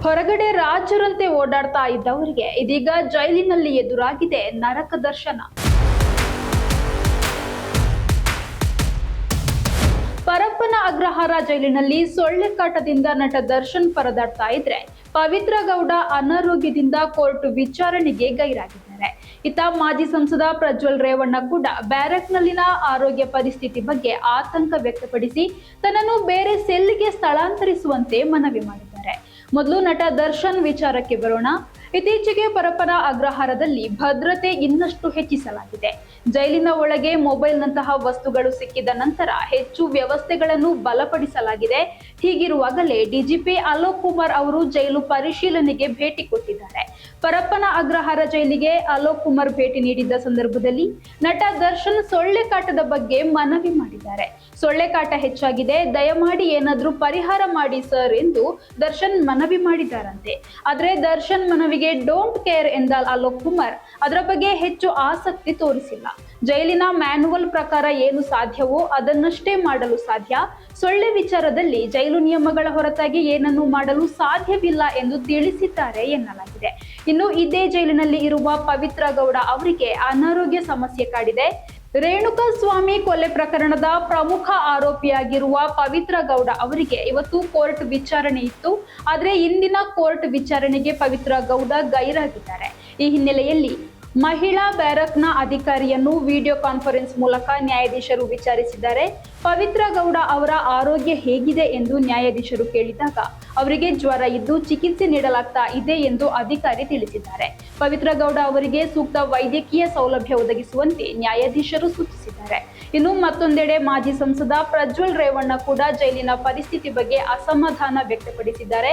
ಹೊರಗಡೆ ರಾಜರಂತೆ ಓಡಾಡ್ತಾ ಇದ್ದವರಿಗೆ ಇದೀಗ ಜೈಲಿನಲ್ಲಿ ಎದುರಾಗಿದೆ ನರಕ ದರ್ಶನ. ಪರಪ್ಪನ ಅಗ್ರಹಾರ ಜೈಲಿನಲ್ಲಿ ಸೊಳ್ಳೆ ಕಾಟದಿಂದ ನಟ ದರ್ಶನ್ ಪರದಾಡ್ತಾ ಇದ್ರೆ ಪವಿತ್ರ ಗೌಡ ಅನಾರೋಗ್ಯದಿಂದ ಕೋರ್ಟ್ ವಿಚಾರಣೆಗೆ ಗೈರಾಗಿದ್ದಾರೆ. ಇತ್ತ ಮಾಜಿ ಸಂಸದ ಪ್ರಜ್ವಲ್ ರೇವಣ್ಣ ಕೂಡ ಬ್ಯಾರಕ್ನಲ್ಲಿನ ಆರೋಗ್ಯ ಪರಿಸ್ಥಿತಿ ಬಗ್ಗೆ ಆತಂಕ ವ್ಯಕ್ತಪಡಿಸಿ ತನ್ನನ್ನು ಬೇರೆ ಸೆಲ್ಗೆ ಸ್ಥಳಾಂತರಿಸುವಂತೆ ಮನವಿ ಮಾಡಿದ್ದಾರೆ. ಮೊದಲು ನಟ ದರ್ಶನ್ ವಿಚಾರಕ್ಕೆ ಬರೋಣ. ಇತ್ತೀಚೆಗೆ ಪರಪ್ಪನ ಅಗ್ರಹಾರದಲ್ಲಿ ಭದ್ರತೆ ಇನ್ನಷ್ಟು ಹೆಚ್ಚಿಸಲಾಗಿದೆ. ಜೈಲಿನ ಒಳಗೆ ಮೊಬೈಲ್ನಂತಹ ವಸ್ತುಗಳು ಸಿಕ್ಕಿದ ನಂತರ ಹೆಚ್ಚು ವ್ಯವಸ್ಥೆಗಳನ್ನು ಬಲಪಡಿಸಲಾಗಿದೆ. ಹೀಗಿರುವಾಗಲೇ ಡಿಜಿಪಿ ಅಲೋಕ್ ಕುಮಾರ್ ಅವರು ಜೈಲು ಪರಿಶೀಲನೆಗೆ ಭೇಟಿ ಕೊಟ್ಟಿದ್ದಾರೆ. ಪರಪ್ಪನ ಅಗ್ರಹಾರ ಜೈಲಿಗೆ ಅಲೋಕ್ ಕುಮಾರ್ ಭೇಟಿ ನೀಡಿದ್ದ ಸಂದರ್ಭದಲ್ಲಿ ನಟ ದರ್ಶನ್ ಸೊಳ್ಳೆ ಕಾಟದ ಬಗ್ಗೆ ಮನವಿ ಮಾಡಿದ್ದಾರೆ. ಸೊಳ್ಳೆ ಕಾಟ ಹೆಚ್ಚಾಗಿದೆ, ದಯಮಾಡಿ ಏನಾದ್ರೂ ಪರಿಹಾರ ಮಾಡಿ ಸರ್ ಎಂದು ದರ್ಶನ್ ಮನವಿ ಮಾಡಿದ್ದಾರಂತೆ. ಆದ್ರೆ ದರ್ಶನ್ ಮನವಿಗೆ ಡೋಂಟ್ ಕೇರ್ ಎಂದ ಅಲೋಕ್ ಕುಮಾರ್ ಅದರ ಬಗ್ಗೆ ಹೆಚ್ಚು ಆಸಕ್ತಿ ತೋರಿಸಿಲ್ಲ. ಜೈಲಿನ ಮ್ಯಾನುವಲ್ ಪ್ರಕಾರ ಏನು ಸಾಧ್ಯವೋ ಅದನ್ನಷ್ಟೇ ಮಾಡಲು ಸಾಧ್ಯ. ಸೊಳ್ಳೆ ವಿಚಾರದಲ್ಲಿ ಜೈಲು ನಿಯಮಗಳ ಹೊರತಾಗಿ ಏನನ್ನೂ ಮಾಡಲು ಸಾಧ್ಯವಿಲ್ಲ ಎಂದು ತಿಳಿಸಿದ್ದಾರೆ ಎನ್ನಲಾಗಿದೆ. ಇನ್ನು ಇದೇ ಜೈಲಿನಲ್ಲಿ ಇರುವ ಪವಿತ್ರ ಗೌಡ ಅವರಿಗೆ ಅನಾರೋಗ್ಯ ಸಮಸ್ಯೆ ಕಾಡಿದೆ. ರೇಣುಕಾ ಸ್ವಾಮಿ ಕೊಲೆ ಪ್ರಕರಣದ ಪ್ರಮುಖ ಆರೋಪಿಯಾಗಿರುವ ಪವಿತ್ರ ಗೌಡ ಅವರಿಗೆ ಇವತ್ತು ಕೋರ್ಟ್ ವಿಚಾರಣೆ ಇತ್ತು. ಆದ್ರೆ ಇಂದಿನ ಕೋರ್ಟ್ ವಿಚಾರಣೆಗೆ ಪವಿತ್ರ ಗೌಡ ಗೈರಾಗಿದ್ದಾರೆ. ಈ ಹಿನ್ನೆಲೆಯಲ್ಲಿ ಮಹಿಳಾ ಬ್ಯಾರಕ್ನ ಅಧಿಕಾರಿಯನ್ನು ವಿಡಿಯೋ ಕಾನ್ಫರೆನ್ಸ್ ಮೂಲಕ ನ್ಯಾಯಾಧೀಶರು ವಿಚಾರಿಸಿದ್ದಾರೆ. ಪವಿತ್ರ ಗೌಡ ಅವರ ಆರೋಗ್ಯ ಹೇಗಿದೆ ಎಂದು ನ್ಯಾಯಾಧೀಶರು ಕೇಳಿದಾಗ ಅವರಿಗೆ ಜ್ವರ ಇದ್ದು ಚಿಕಿತ್ಸೆ ನೀಡಲಾಗ್ತಾ ಇದೆ ಎಂದು ಅಧಿಕಾರಿ ತಿಳಿಸಿದ್ದಾರೆ. ಪವಿತ್ರ ಗೌಡ ಅವರಿಗೆ ಸೂಕ್ತ ವೈದ್ಯಕೀಯ ಸೌಲಭ್ಯ ಒದಗಿಸುವಂತೆ ನ್ಯಾಯಾಧೀಶರು ಸೂಚಿಸಿದ್ದಾರೆ. ಇನ್ನು ಮತ್ತೊಂದೆಡೆ ಮಾಜಿ ಸಂಸದ ಪ್ರಜ್ವಲ್ ರೇವಣ್ಣ ಕೂಡ ಜೈಲಿನ ಪರಿಸ್ಥಿತಿ ಬಗ್ಗೆ ಅಸಮಾಧಾನ ವ್ಯಕ್ತಪಡಿಸಿದ್ದಾರೆ.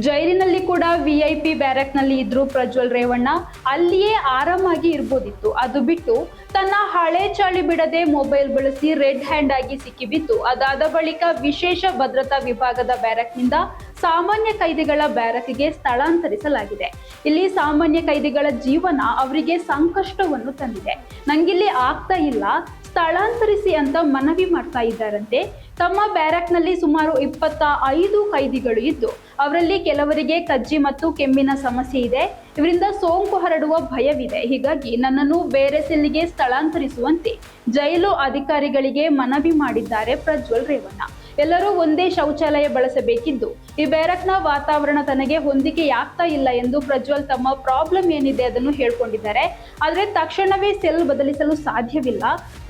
ಜೈಲಿನಲ್ಲಿ ಕೂಡ ವಿಐಪಿ ಬ್ಯಾರಕ್ನಲ್ಲಿ ಇದ್ರು ಪ್ರಜ್ವಲ್ ರೇವಣ್ಣ, ಅಲ್ಲಿಯೇ ಆರಾಮಾಗಿ ಇರ್ಬೋದಿತ್ತು. ಅದು ಬಿಟ್ಟು ತನ್ನ ಹಳೆ ಚಾಳಿ ಬಿಡದೆ ಮೊಬೈಲ್ ಬಳಸಿ ರೆಡ್ ಹ್ಯಾಂಡ್ ಆಗಿ ಸಿಕ್ಕಿಬಿದ್ದು ಅದಾದ ಬಳಿಕ ವಿಶೇಷ ಭದ್ರತಾ ವಿಭಾಗದ ಬ್ಯಾರಕ್ನಿಂದ ಸಾಮಾನ್ಯ ಕೈದಿಗಳ ಬ್ಯಾರಕ್ಗೆ ಸ್ಥಳಾಂತರಿಸಲಾಗಿದೆ. ಇಲ್ಲಿ ಸಾಮಾನ್ಯ ಕೈದಿಗಳ ಜೀವನ ಅವರಿಗೆ ಸಂಕಷ್ಟವನ್ನು ತಂದಿದೆ. ನಂಗಿಲ್ಲಿ ಆಗ್ತಾ ಇಲ್ಲ, ಸ್ಥಳಾಂತರಿಸಿ ಅಂತ ಮನವಿ ಮಾಡ್ತಾ ಇದ್ದಾರಂತೆ. ತಮ್ಮ ಬ್ಯಾರಕ್ನಲ್ಲಿ ಸುಮಾರು 25 ಕೈದಿಗಳು ಇದ್ದು ಅವರಲ್ಲಿ ಕೆಲವರಿಗೆ ಕಜ್ಜಿ ಮತ್ತು ಕೆಮ್ಮಿನ ಸಮಸ್ಯೆ ಇದೆ. ಇವರಿಂದ ಸೋಂಕು ಹರಡುವ ಭಯವಿದೆ. ಹೀಗಾಗಿ ನನ್ನನ್ನು ಬೇರೆ ಸೆಲ್ಗೆ ಸ್ಥಳಾಂತರಿಸುವಂತೆ ಜೈಲು ಅಧಿಕಾರಿಗಳಿಗೆ ಮನವಿ ಮಾಡಿದ್ದಾರೆ ಪ್ರಜ್ವಲ್ ರೇವಣ್ಣ. ಎಲ್ಲರೂ ಒಂದೇ ಶೌಚಾಲಯ ಬಳಸಬೇಕಿದ್ದು ಈ ಬ್ಯಾರಕ್ನ ವಾತಾವರಣ ತನಗೆ ಹೊಂದಿಕೆಯಾಗ್ತಾ ಇಲ್ಲ ಎಂದು ಪ್ರಜ್ವಲ್ ತಮ್ಮ ಪ್ರಾಬ್ಲಮ್ ಏನಿದೆ ಅದನ್ನು ಹೇಳ್ಕೊಂಡಿದ್ದಾರೆ. ಆದರೆ ತಕ್ಷಣವೇ ಸೆಲ್ ಬದಲಿಸಲು ಸಾಧ್ಯವಿಲ್ಲ.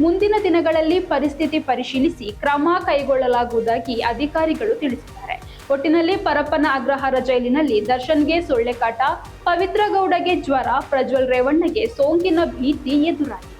ಮುಂದಿನ ದಿನಗಳಲ್ಲಿ ಪರಿಸ್ಥಿತಿ ಪರಿಶೀಲಿಸಿ ಕ್ರಮ ಕೈಗೊಳ್ಳಲಾಗುವುದಾಗಿ ಅಧಿಕಾರಿಗಳು ತಿಳಿಸಿದ್ದಾರೆ. ಒಟ್ಟಿನಲ್ಲಿ ಪರಪ್ಪನ ಅಗ್ರಹಾರ ಜೈಲಿನಲ್ಲಿ ದರ್ಶನ್ಗೆ ಸೊಳ್ಳೆ ಕಾಟ, ಪವಿತ್ರ ಗೌಡಗೆ ಜ್ವರ, ಪ್ರಜ್ವಲ್ ರೇವಣ್ಣಗೆ ಸೋಂಕಿನ ಭೀತಿ ಎದುರಾಗಿದೆ.